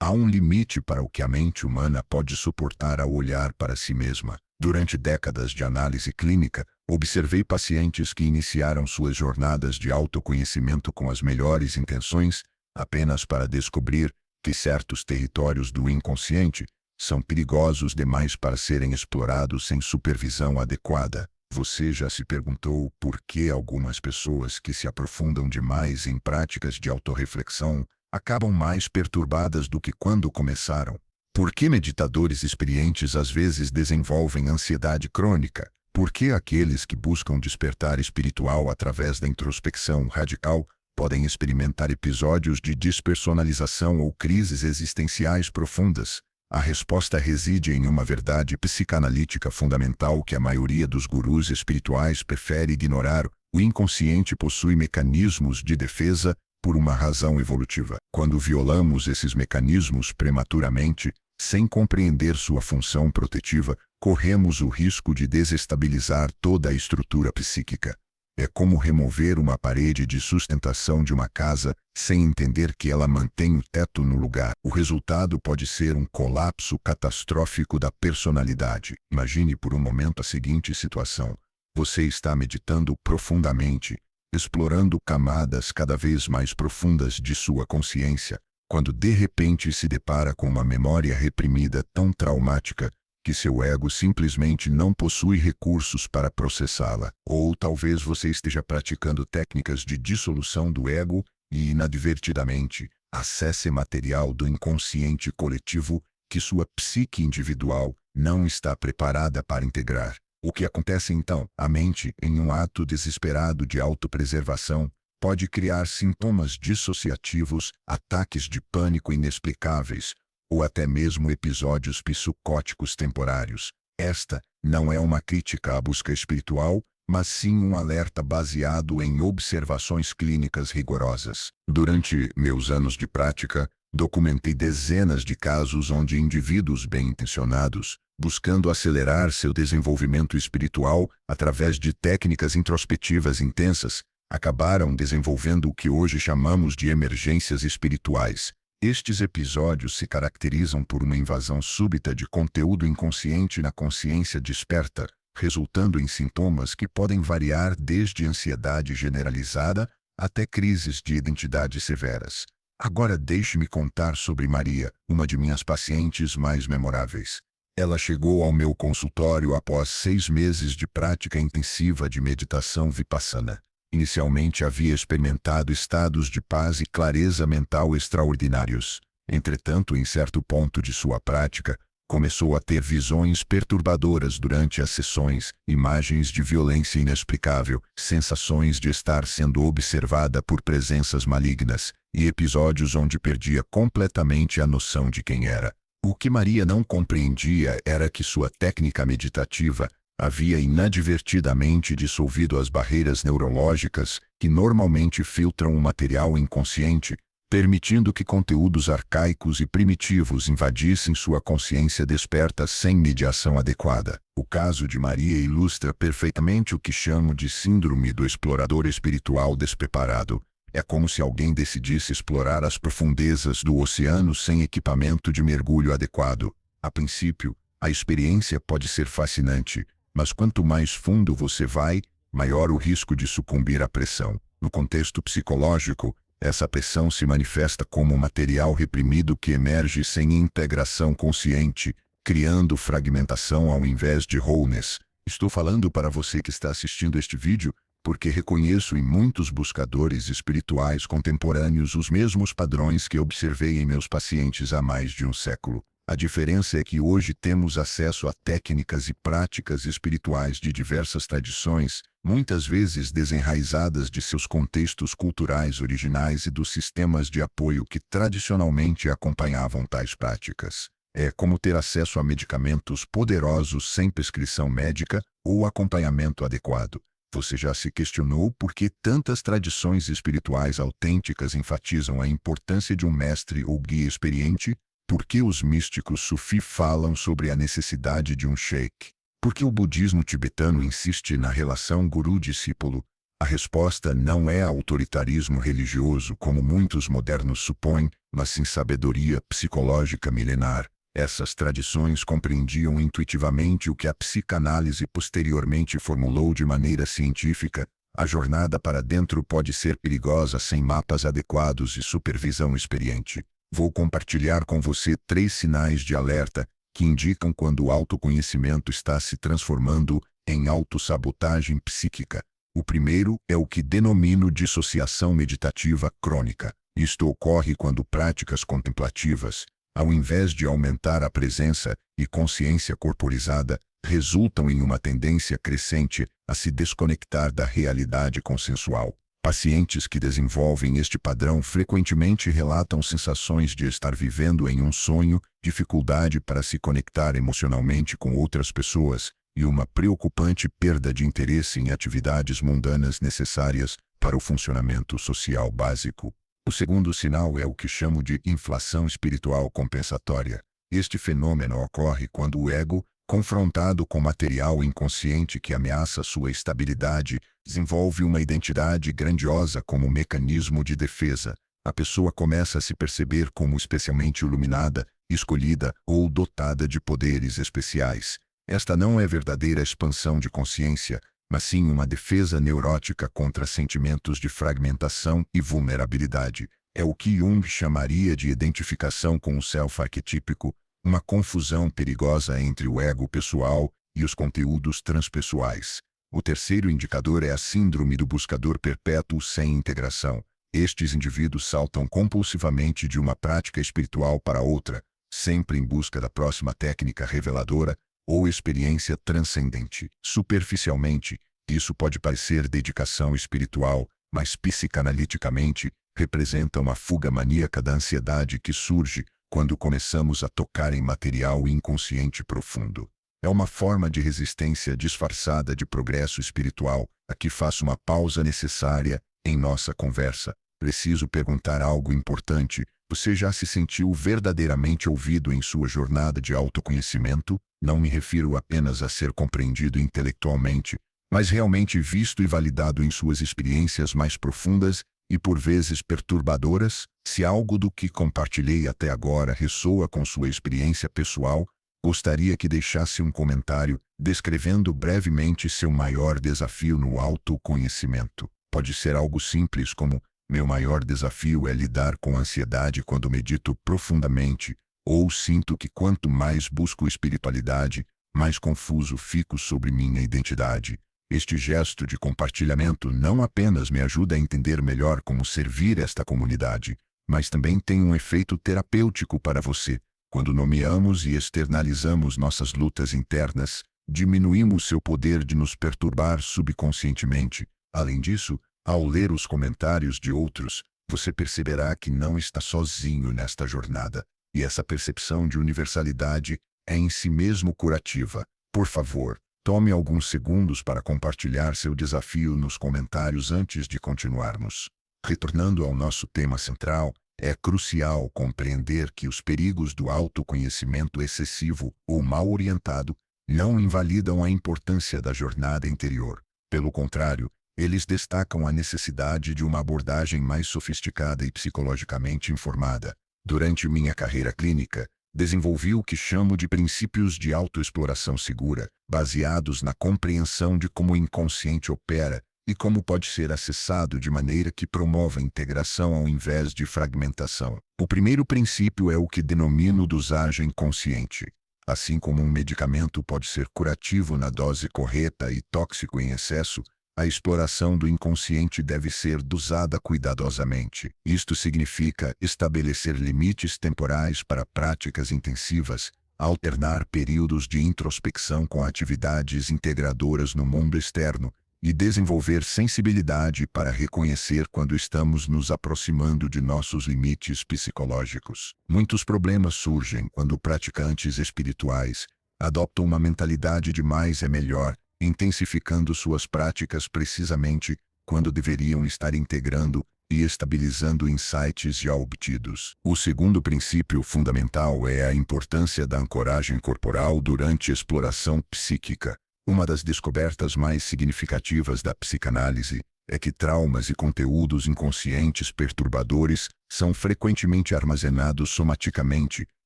Há um limite para o que a mente humana pode suportar ao olhar para si mesma. Durante décadas de análise clínica, observei pacientes que iniciaram suas jornadas de autoconhecimento com as melhores intenções, apenas para descobrir que certos territórios do inconsciente são perigosos demais para serem explorados sem supervisão adequada. Você já se perguntou por que algumas pessoas que se aprofundam demais em práticas de autorreflexão acabam mais perturbadas do que quando começaram? Por que meditadores experientes às vezes desenvolvem ansiedade crônica? Por que aqueles que buscam despertar espiritual através da introspecção radical podem experimentar episódios de despersonalização ou crises existenciais profundas? A resposta reside em uma verdade psicanalítica fundamental que a maioria dos gurus espirituais prefere ignorar: o inconsciente possui mecanismos de defesa por uma razão evolutiva. Quando violamos esses mecanismos prematuramente, sem compreender sua função protetiva, corremos o risco de desestabilizar toda a estrutura psíquica. É como remover uma parede de sustentação de uma casa sem entender que ela mantém o teto no lugar. O resultado pode ser um colapso catastrófico da personalidade. Imagine por um momento a seguinte situação: você está meditando profundamente, explorando camadas cada vez mais profundas de sua consciência, quando de repente se depara com uma memória reprimida tão traumática que seu ego simplesmente não possui recursos para processá-la. Ou talvez você esteja praticando técnicas de dissolução do ego e, inadvertidamente, acesse material do inconsciente coletivo que sua psique individual não está preparada para integrar. O que acontece então? A mente, em um ato desesperado de autopreservação, pode criar sintomas dissociativos, ataques de pânico inexplicáveis, ou até mesmo episódios psicóticos temporários. Esta não é uma crítica à busca espiritual, mas sim um alerta baseado em observações clínicas rigorosas. Durante meus anos de prática, documentei dezenas de casos onde indivíduos bem-intencionados, buscando acelerar seu desenvolvimento espiritual através de técnicas introspectivas intensas, acabaram desenvolvendo o que hoje chamamos de emergências espirituais. Estes episódios se caracterizam por uma invasão súbita de conteúdo inconsciente na consciência desperta, resultando em sintomas que podem variar desde ansiedade generalizada até crises de identidade severas. Agora deixe-me contar sobre Maria, uma de minhas pacientes mais memoráveis. Ela chegou ao meu consultório após 6 meses de prática intensiva de meditação vipassana. Inicialmente havia experimentado estados de paz e clareza mental extraordinários. Entretanto, em certo ponto de sua prática, começou a ter visões perturbadoras durante as sessões, imagens de violência inexplicável, sensações de estar sendo observada por presenças malignas, e episódios onde perdia completamente a noção de quem era. O que Maria não compreendia era que sua técnica meditativa havia inadvertidamente dissolvido as barreiras neurológicas que normalmente filtram o material inconsciente, permitindo que conteúdos arcaicos e primitivos invadissem sua consciência desperta sem mediação adequada. O caso de Maria ilustra perfeitamente o que chamo de síndrome do explorador espiritual despreparado. É como se alguém decidisse explorar as profundezas do oceano sem equipamento de mergulho adequado. A princípio, a experiência pode ser fascinante, mas quanto mais fundo você vai, maior o risco de sucumbir à pressão. No contexto psicológico, essa pressão se manifesta como material reprimido que emerge sem integração consciente, criando fragmentação ao invés de wholeness. Estou falando para você que está assistindo este vídeo, porque reconheço em muitos buscadores espirituais contemporâneos os mesmos padrões que observei em meus pacientes há mais de um século. A diferença é que hoje temos acesso a técnicas e práticas espirituais de diversas tradições, muitas vezes desenraizadas de seus contextos culturais originais e dos sistemas de apoio que tradicionalmente acompanhavam tais práticas. É como ter acesso a medicamentos poderosos sem prescrição médica ou acompanhamento adequado. Você já se questionou por que tantas tradições espirituais autênticas enfatizam a importância de um mestre ou guia experiente? Por que os místicos sufi falam sobre a necessidade de um sheikh? Por que o budismo tibetano insiste na relação guru-discípulo? A resposta não é autoritarismo religioso como muitos modernos supõem, mas sim sabedoria psicológica milenar. Essas tradições compreendiam intuitivamente o que a psicanálise posteriormente formulou de maneira científica. A jornada para dentro pode ser perigosa sem mapas adequados e supervisão experiente. Vou compartilhar com você 3 sinais de alerta que indicam quando o autoconhecimento está se transformando em autossabotagem psíquica. O primeiro é o que denomino dissociação meditativa crônica. Isto ocorre quando práticas contemplativas, ao invés de aumentar a presença e consciência corporizada, resultam em uma tendência crescente a se desconectar da realidade consensual. Pacientes que desenvolvem este padrão frequentemente relatam sensações de estar vivendo em um sonho, dificuldade para se conectar emocionalmente com outras pessoas e uma preocupante perda de interesse em atividades mundanas necessárias para o funcionamento social básico. O segundo sinal é o que chamo de inflação espiritual compensatória. Este fenômeno ocorre quando o ego, confrontado com material inconsciente que ameaça sua estabilidade, desenvolve uma identidade grandiosa como mecanismo de defesa. A pessoa começa a se perceber como especialmente iluminada, escolhida ou dotada de poderes especiais. Esta não é verdadeira expansão de consciência, mas sim uma defesa neurótica contra sentimentos de fragmentação e vulnerabilidade. É o que Jung chamaria de identificação com o self arquetípico, uma confusão perigosa entre o ego pessoal e os conteúdos transpessoais. O terceiro indicador é a síndrome do buscador perpétuo sem integração. Estes indivíduos saltam compulsivamente de uma prática espiritual para outra, sempre em busca da próxima técnica reveladora ou experiência transcendente. Superficialmente, isso pode parecer dedicação espiritual, mas psicanaliticamente, representa uma fuga maníaca da ansiedade que surge quando começamos a tocar em material inconsciente profundo. É uma forma de resistência disfarçada de progresso espiritual. Aqui faço uma pausa necessária em nossa conversa. Preciso perguntar algo importante. Você já se sentiu verdadeiramente ouvido em sua jornada de autoconhecimento? Não me refiro apenas a ser compreendido intelectualmente, mas realmente visto e validado em suas experiências mais profundas e por vezes perturbadoras? Se algo do que compartilhei até agora ressoa com sua experiência pessoal, gostaria que deixasse um comentário descrevendo brevemente seu maior desafio no autoconhecimento. Pode ser algo simples como: meu maior desafio é lidar com ansiedade quando medito profundamente, ou sinto que quanto mais busco espiritualidade, mais confuso fico sobre minha identidade. Este gesto de compartilhamento não apenas me ajuda a entender melhor como servir esta comunidade, mas também tem um efeito terapêutico para você. Quando nomeamos e externalizamos nossas lutas internas, diminuímos seu poder de nos perturbar subconscientemente. Além disso, ao ler os comentários de outros, você perceberá que não está sozinho nesta jornada, e essa percepção de universalidade é em si mesmo curativa. Por favor, tome alguns segundos para compartilhar seu desafio nos comentários antes de continuarmos. Retornando ao nosso tema central, é crucial compreender que os perigos do autoconhecimento excessivo ou mal orientado não invalidam a importância da jornada interior. Pelo contrário, eles destacam a necessidade de uma abordagem mais sofisticada e psicologicamente informada. Durante minha carreira clínica, desenvolvi o que chamo de princípios de autoexploração segura, baseados na compreensão de como o inconsciente opera e como pode ser acessado de maneira que promova integração ao invés de fragmentação. O primeiro princípio é o que denomino dosagem consciente. Assim como um medicamento pode ser curativo na dose correta e tóxico em excesso, a exploração do inconsciente deve ser dosada cuidadosamente. Isto significa estabelecer limites temporais para práticas intensivas, alternar períodos de introspecção com atividades integradoras no mundo externo e desenvolver sensibilidade para reconhecer quando estamos nos aproximando de nossos limites psicológicos. Muitos problemas surgem quando praticantes espirituais adoptam uma mentalidade de mais é melhor, intensificando suas práticas precisamente quando deveriam estar integrando e estabilizando insights já obtidos. O segundo princípio fundamental é a importância da ancoragem corporal durante exploração psíquica. Uma das descobertas mais significativas da psicanálise é que traumas e conteúdos inconscientes perturbadores são frequentemente armazenados somaticamente,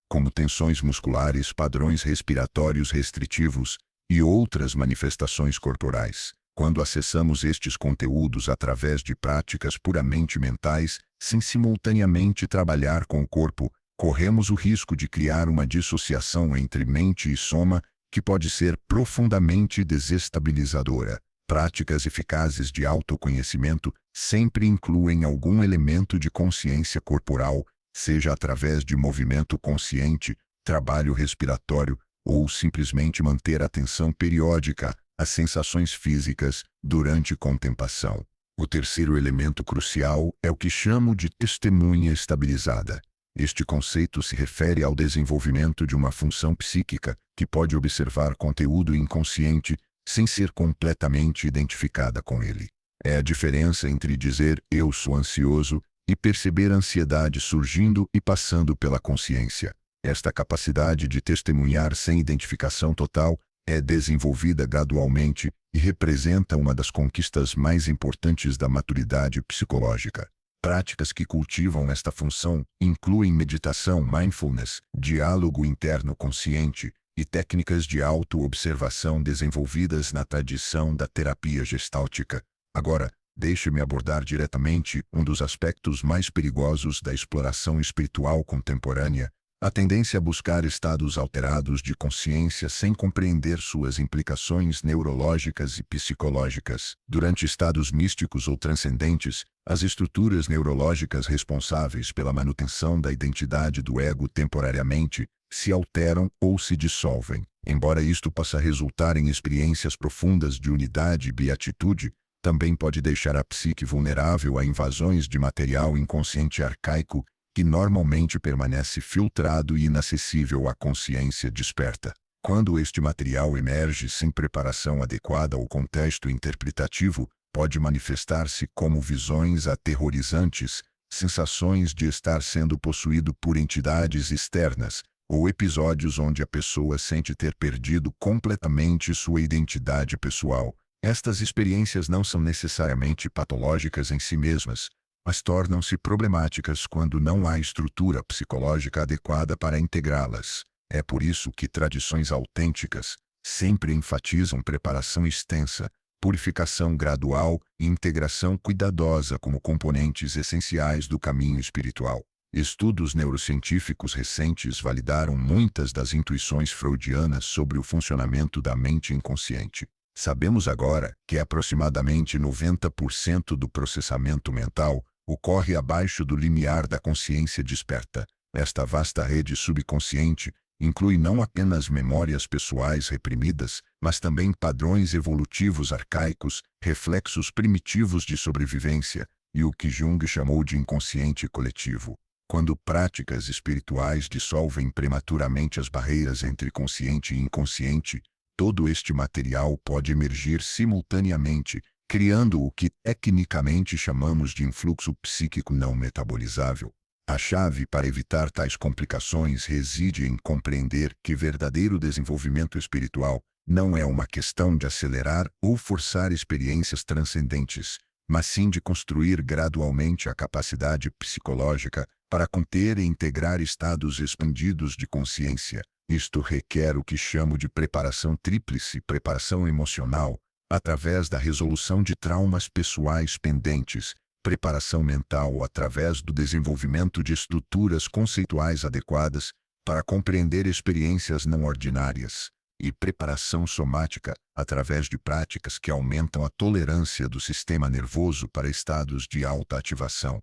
como tensões musculares, padrões respiratórios restritivos e outras manifestações corporais. Quando acessamos estes conteúdos através de práticas puramente mentais, sem simultaneamente trabalhar com o corpo, corremos o risco de criar uma dissociação entre mente e soma que pode ser profundamente desestabilizadora. Práticas eficazes de autoconhecimento sempre incluem algum elemento de consciência corporal, seja através de movimento consciente, trabalho respiratório ou simplesmente manter atenção periódica às sensações físicas durante contemplação. O terceiro elemento crucial é o que chamo de testemunha estabilizada. Este conceito se refere ao desenvolvimento de uma função psíquica que pode observar conteúdo inconsciente sem ser completamente identificada com ele. É a diferença entre dizer "eu sou ansioso" e perceber a ansiedade surgindo e passando pela consciência. Esta capacidade de testemunhar sem identificação total é desenvolvida gradualmente e representa uma das conquistas mais importantes da maturidade psicológica. Práticas que cultivam esta função incluem meditação, mindfulness, diálogo interno consciente e técnicas de auto-observação desenvolvidas na tradição da terapia gestáltica. Agora, deixe-me abordar diretamente um dos aspectos mais perigosos da exploração espiritual contemporânea: a tendência a buscar estados alterados de consciência sem compreender suas implicações neurológicas e psicológicas. Durante estados místicos ou transcendentes, as estruturas neurológicas responsáveis pela manutenção da identidade do ego temporariamente se alteram ou se dissolvem. Embora isto possa resultar em experiências profundas de unidade e beatitude, também pode deixar a psique vulnerável a invasões de material inconsciente arcaico que normalmente permanece filtrado e inacessível à consciência desperta. Quando este material emerge sem preparação adequada ao contexto interpretativo, pode manifestar-se como visões aterrorizantes, sensações de estar sendo possuído por entidades externas, ou episódios onde a pessoa sente ter perdido completamente sua identidade pessoal. Estas experiências não são necessariamente patológicas em si mesmas, mas tornam-se problemáticas quando não há estrutura psicológica adequada para integrá-las. É por isso que tradições autênticas sempre enfatizam preparação extensa, purificação gradual e integração cuidadosa como componentes essenciais do caminho espiritual. Estudos neurocientíficos recentes validaram muitas das intuições freudianas sobre o funcionamento da mente inconsciente. Sabemos agora que aproximadamente 90% do processamento mental ocorre abaixo do limiar da consciência desperta. Esta vasta rede subconsciente inclui não apenas memórias pessoais reprimidas, mas também padrões evolutivos arcaicos, reflexos primitivos de sobrevivência e o que Jung chamou de inconsciente coletivo. Quando práticas espirituais dissolvem prematuramente as barreiras entre consciente e inconsciente, todo este material pode emergir simultaneamente, criando o que tecnicamente chamamos de influxo psíquico não metabolizável. A chave para evitar tais complicações reside em compreender que verdadeiro desenvolvimento espiritual não é uma questão de acelerar ou forçar experiências transcendentes, mas sim de construir gradualmente a capacidade psicológica para conter e integrar estados expandidos de consciência. Isto requer o que chamo de preparação tríplice: preparação emocional, através da resolução de traumas pessoais pendentes, preparação mental através do desenvolvimento de estruturas conceituais adequadas para compreender experiências não ordinárias, e preparação somática através de práticas que aumentam a tolerância do sistema nervoso para estados de alta ativação.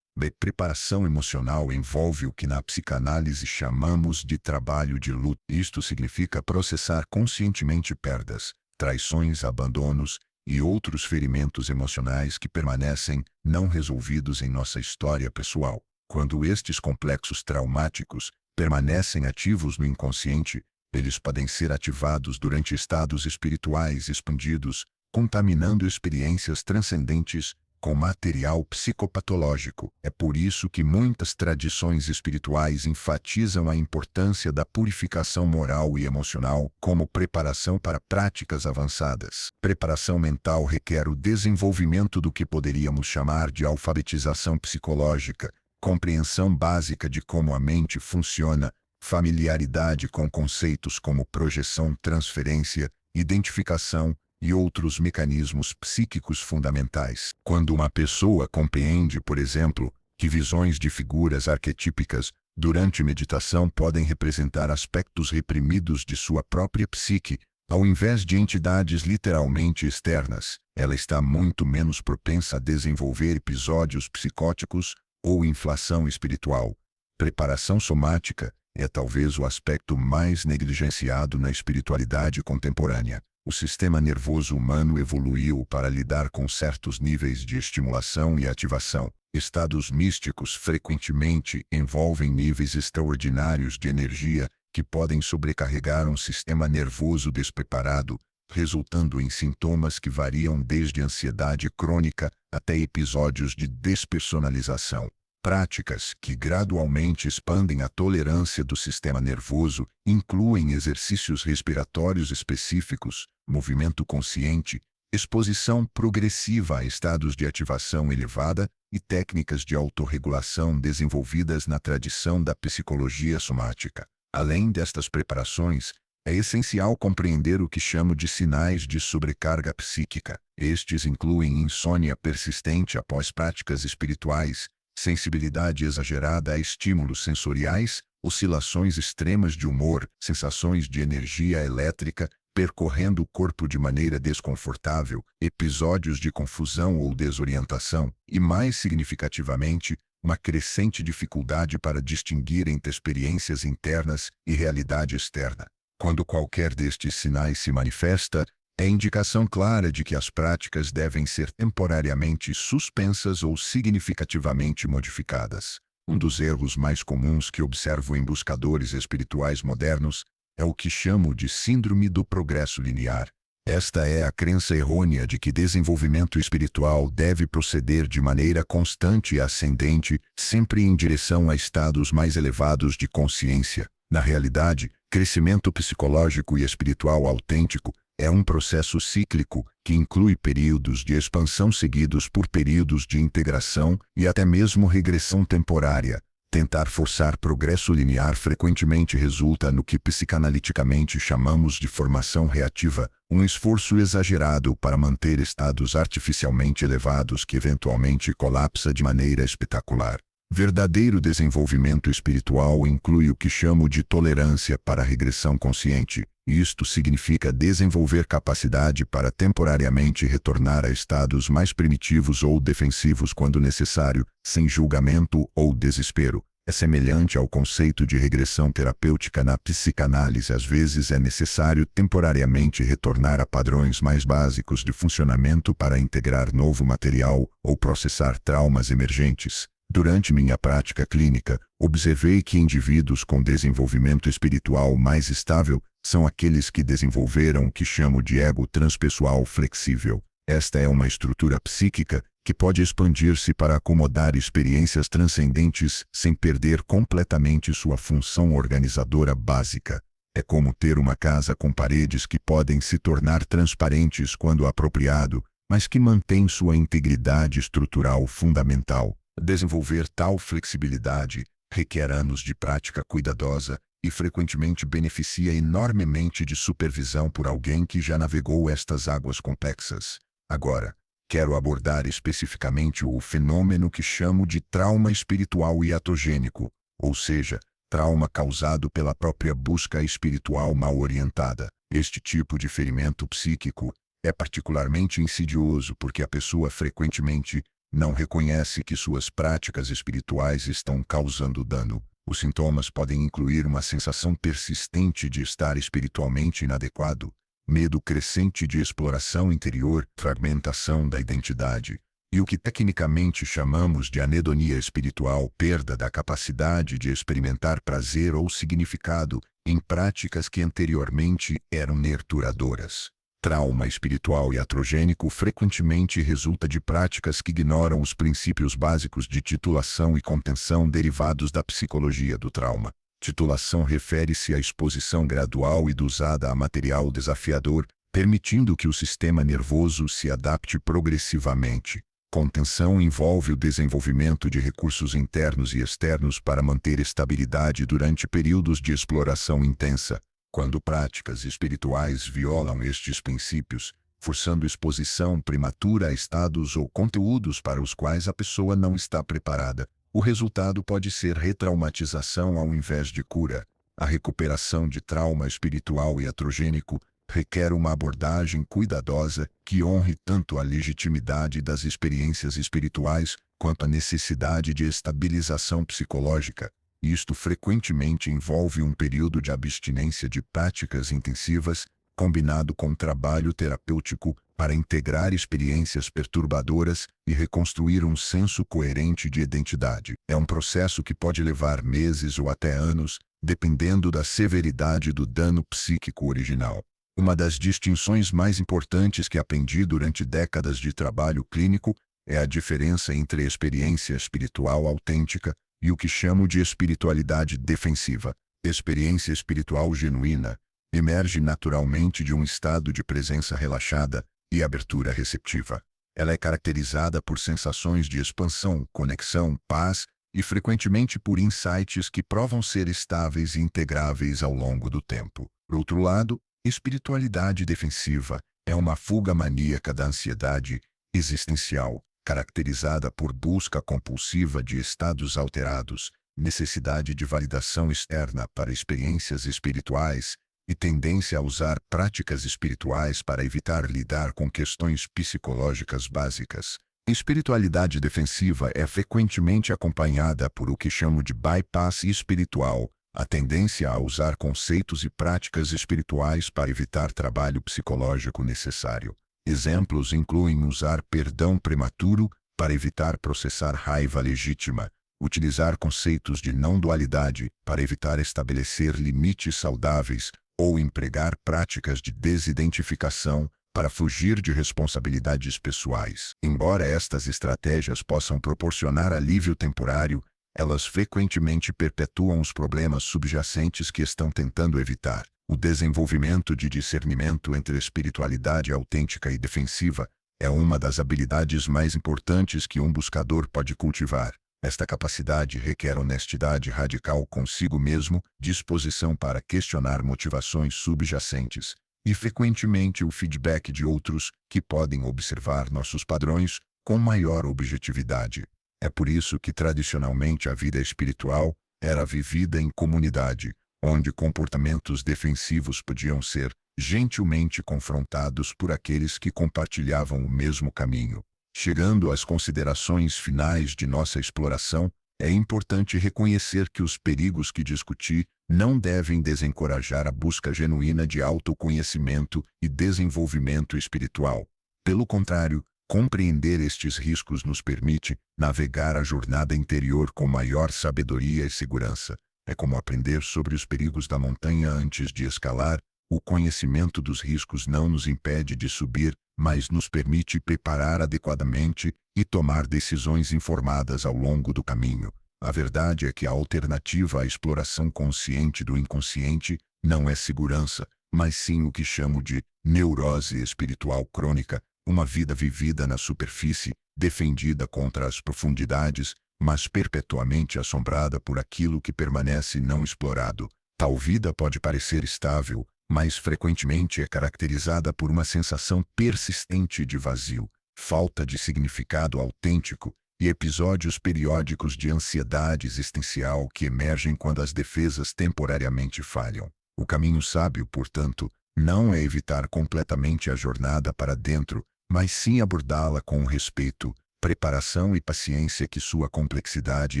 Preparação emocional envolve o que na psicanálise chamamos de trabalho de luto. Isto significa processar conscientemente perdas, traições, abandonos e outros ferimentos emocionais que permanecem não resolvidos em nossa história pessoal. Quando estes complexos traumáticos permanecem ativos no inconsciente, eles podem ser ativados durante estados espirituais expandidos, contaminando experiências transcendentes com material psicopatológico. É por isso que muitas tradições espirituais enfatizam a importância da purificação moral e emocional como preparação para práticas avançadas. Preparação mental requer o desenvolvimento do que poderíamos chamar de alfabetização psicológica, compreensão básica de como a mente funciona, familiaridade com conceitos como projeção, transferência, identificação e outros mecanismos psíquicos fundamentais. Quando uma pessoa compreende, por exemplo, que visões de figuras arquetípicas durante meditação podem representar aspectos reprimidos de sua própria psique, ao invés de entidades literalmente externas, ela está muito menos propensa a desenvolver episódios psicóticos ou inflação espiritual. Preparação somática é talvez o aspecto mais negligenciado na espiritualidade contemporânea. O sistema nervoso humano evoluiu para lidar com certos níveis de estimulação e ativação. Estados místicos frequentemente envolvem níveis extraordinários de energia que podem sobrecarregar um sistema nervoso despreparado, resultando em sintomas que variam desde ansiedade crônica até episódios de despersonalização. Práticas que gradualmente expandem a tolerância do sistema nervoso incluem exercícios respiratórios específicos, movimento consciente, exposição progressiva a estados de ativação elevada e técnicas de autorregulação desenvolvidas na tradição da psicologia somática. Além destas preparações, é essencial compreender o que chamo de sinais de sobrecarga psíquica. Estes incluem insônia persistente após práticas espirituais, sensibilidade exagerada a estímulos sensoriais, oscilações extremas de humor, sensações de energia elétrica percorrendo o corpo de maneira desconfortável, episódios de confusão ou desorientação e, mais significativamente, uma crescente dificuldade para distinguir entre experiências internas e realidade externa. Quando qualquer destes sinais se manifesta, é indicação clara de que as práticas devem ser temporariamente suspensas ou significativamente modificadas. Um dos erros mais comuns que observo em buscadores espirituais modernos é o que chamo de síndrome do progresso linear. Esta é a crença errônea de que desenvolvimento espiritual deve proceder de maneira constante e ascendente, sempre em direção a estados mais elevados de consciência. Na realidade, crescimento psicológico e espiritual autêntico é um processo cíclico que inclui períodos de expansão seguidos por períodos de integração e até mesmo regressão temporária. Tentar forçar progresso linear frequentemente resulta no que psicanaliticamente chamamos de formação reativa, um esforço exagerado para manter estados artificialmente elevados que eventualmente colapsa de maneira espetacular. Verdadeiro desenvolvimento espiritual inclui o que chamo de tolerância para a regressão consciente. Isto significa desenvolver capacidade para temporariamente retornar a estados mais primitivos ou defensivos quando necessário, sem julgamento ou desespero. É semelhante ao conceito de regressão terapêutica na psicanálise. Às vezes é necessário temporariamente retornar a padrões mais básicos de funcionamento para integrar novo material ou processar traumas emergentes. Durante minha prática clínica, observei que indivíduos com desenvolvimento espiritual mais estável são aqueles que desenvolveram o que chamo de ego transpessoal flexível. Esta é uma estrutura psíquica que pode expandir-se para acomodar experiências transcendentes sem perder completamente sua função organizadora básica. É como ter uma casa com paredes que podem se tornar transparentes quando apropriado, mas que mantém sua integridade estrutural fundamental. Desenvolver tal flexibilidade requer anos de prática cuidadosa e frequentemente beneficia enormemente de supervisão por alguém que já navegou estas águas complexas. Agora, quero abordar especificamente o fenômeno que chamo de trauma espiritual iatogênico, ou seja, trauma causado pela própria busca espiritual mal orientada. Este tipo de ferimento psíquico é particularmente insidioso porque a pessoa frequentemente não reconhece que suas práticas espirituais estão causando dano. Os sintomas podem incluir uma sensação persistente de estar espiritualmente inadequado, medo crescente de exploração interior, fragmentação da identidade, e o que tecnicamente chamamos de anedonia espiritual, perda da capacidade de experimentar prazer ou significado em práticas que anteriormente eram nurturadoras. trauma espiritual e iatrogênico frequentemente resulta de práticas que ignoram os princípios básicos de titulação e contenção derivados da psicologia do trauma. Titulação refere-se à exposição gradual e dosada a material desafiador, permitindo que o sistema nervoso se adapte progressivamente. Contenção envolve o desenvolvimento de recursos internos e externos para manter estabilidade durante períodos de exploração intensa. Quando práticas espirituais violam estes princípios, forçando exposição prematura a estados ou conteúdos para os quais a pessoa não está preparada, o resultado pode ser retraumatização ao invés de cura. A recuperação de trauma espiritual e iatrogênico requer uma abordagem cuidadosa que honre tanto a legitimidade das experiências espirituais quanto a necessidade de estabilização psicológica. Isto frequentemente envolve um período de abstinência de práticas intensivas, combinado com trabalho terapêutico para integrar experiências perturbadoras e reconstruir um senso coerente de identidade. É um processo que pode levar meses ou até anos, dependendo da severidade do dano psíquico original. Uma das distinções mais importantes que aprendi durante décadas de trabalho clínico é a diferença entre experiência espiritual autêntica e o que chamo de espiritualidade defensiva. Experiência espiritual genuína emerge naturalmente de um estado de presença relaxada e abertura receptiva. Ela é caracterizada por sensações de expansão, conexão, paz e frequentemente por insights que provam ser estáveis e integráveis ao longo do tempo. Por outro lado, espiritualidade defensiva é uma fuga maníaca da ansiedade existencial, caracterizada por busca compulsiva de estados alterados, necessidade de validação externa para experiências espirituais e tendência a usar práticas espirituais para evitar lidar com questões psicológicas básicas. Espiritualidade defensiva é frequentemente acompanhada por o que chamo de bypass espiritual, a tendência a usar conceitos e práticas espirituais para evitar trabalho psicológico necessário. Exemplos incluem usar perdão prematuro para evitar processar raiva legítima, utilizar conceitos de não-dualidade para evitar estabelecer limites saudáveis ou empregar práticas de desidentificação para fugir de responsabilidades pessoais. Embora estas estratégias possam proporcionar alívio temporário, elas frequentemente perpetuam os problemas subjacentes que estão tentando evitar. O desenvolvimento de discernimento entre espiritualidade autêntica e defensiva é uma das habilidades mais importantes que um buscador pode cultivar. Esta capacidade requer honestidade radical consigo mesmo, disposição para questionar motivações subjacentes, e frequentemente o feedback de outros, que podem observar nossos padrões com maior objetividade. É por isso que tradicionalmente a vida espiritual era vivida em comunidade, onde comportamentos defensivos podiam ser gentilmente confrontados por aqueles que compartilhavam o mesmo caminho. Chegando às considerações finais de nossa exploração, é importante reconhecer que os perigos que discuti não devem desencorajar a busca genuína de autoconhecimento e desenvolvimento espiritual. Pelo contrário, compreender estes riscos nos permite navegar a jornada interior com maior sabedoria e segurança. É como aprender sobre os perigos da montanha antes de escalar. O conhecimento dos riscos não nos impede de subir, mas nos permite preparar adequadamente e tomar decisões informadas ao longo do caminho. A verdade é que a alternativa à exploração consciente do inconsciente não é segurança, mas sim o que chamo de neurose espiritual crônica, uma vida vivida na superfície, defendida contra as profundidades, mas perpetuamente assombrada por aquilo que permanece não explorado. Tal vida pode parecer estável, mas frequentemente é caracterizada por uma sensação persistente de vazio, falta de significado autêntico e episódios periódicos de ansiedade existencial que emergem quando as defesas temporariamente falham. O caminho sábio, portanto, não é evitar completamente a jornada para dentro, mas sim abordá-la com o respeito, preparação e paciência que sua complexidade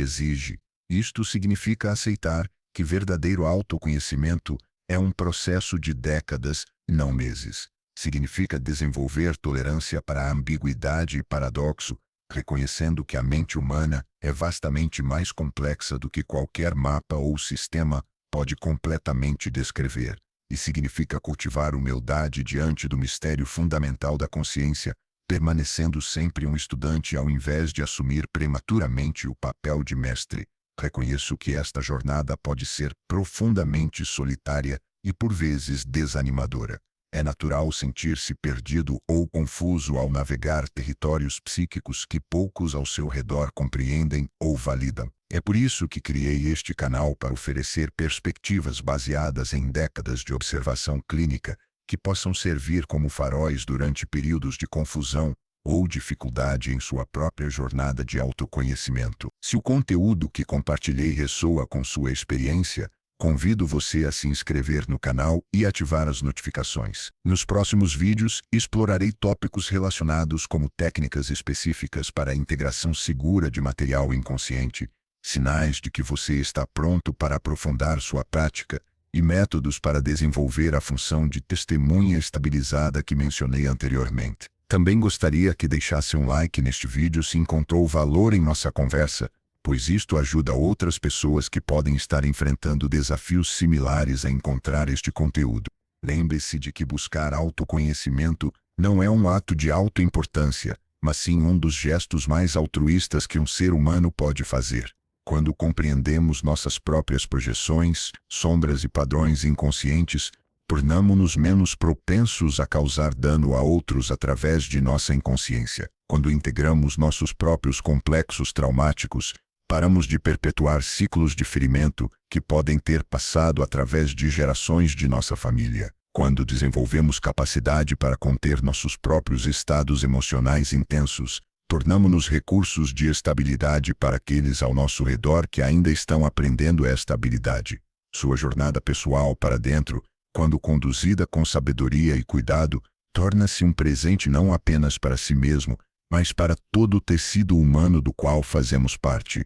exige. Isto significa aceitar que verdadeiro autoconhecimento é um processo de décadas, não meses. Significa desenvolver tolerância para a ambiguidade e paradoxo, reconhecendo que a mente humana é vastamente mais complexa do que qualquer mapa ou sistema pode completamente descrever. e significa cultivar humildade diante do mistério fundamental da consciência, permanecendo sempre um estudante ao invés de assumir prematuramente o papel de mestre. Reconheço que esta jornada pode ser profundamente solitária e por vezes desanimadora. É natural sentir-se perdido ou confuso ao navegar territórios psíquicos que poucos ao seu redor compreendem ou validam. É por isso que criei este canal para oferecer perspectivas baseadas em décadas de observação clínica que possam servir como faróis durante períodos de confusão ou dificuldade em sua própria jornada de autoconhecimento. Se o conteúdo que compartilhei ressoa com sua experiência, convido você a se inscrever no canal e ativar as notificações. Nos próximos vídeos, explorarei tópicos relacionados como técnicas específicas para a integração segura de material inconsciente, sinais de que você está pronto para aprofundar sua prática e métodos para desenvolver a função de testemunha estabilizada que mencionei anteriormente. Também gostaria que deixasse um like neste vídeo se encontrou valor em nossa conversa, pois isto ajuda outras pessoas que podem estar enfrentando desafios similares a encontrar este conteúdo. Lembre-se de que buscar autoconhecimento não é um ato de autoimportância, mas sim um dos gestos mais altruístas que um ser humano pode fazer. Quando compreendemos nossas próprias projeções, sombras e padrões inconscientes, tornamo-nos menos propensos a causar dano a outros através de nossa inconsciência. Quando integramos nossos próprios complexos traumáticos, paramos de perpetuar ciclos de ferimento que podem ter passado através de gerações de nossa família. Quando desenvolvemos capacidade para conter nossos próprios estados emocionais intensos, tornamo-nos recursos de estabilidade para aqueles ao nosso redor que ainda estão aprendendo esta habilidade. Sua jornada pessoal para dentro, quando conduzida com sabedoria e cuidado, torna-se um presente não apenas para si mesmo, mas para todo o tecido humano do qual fazemos parte.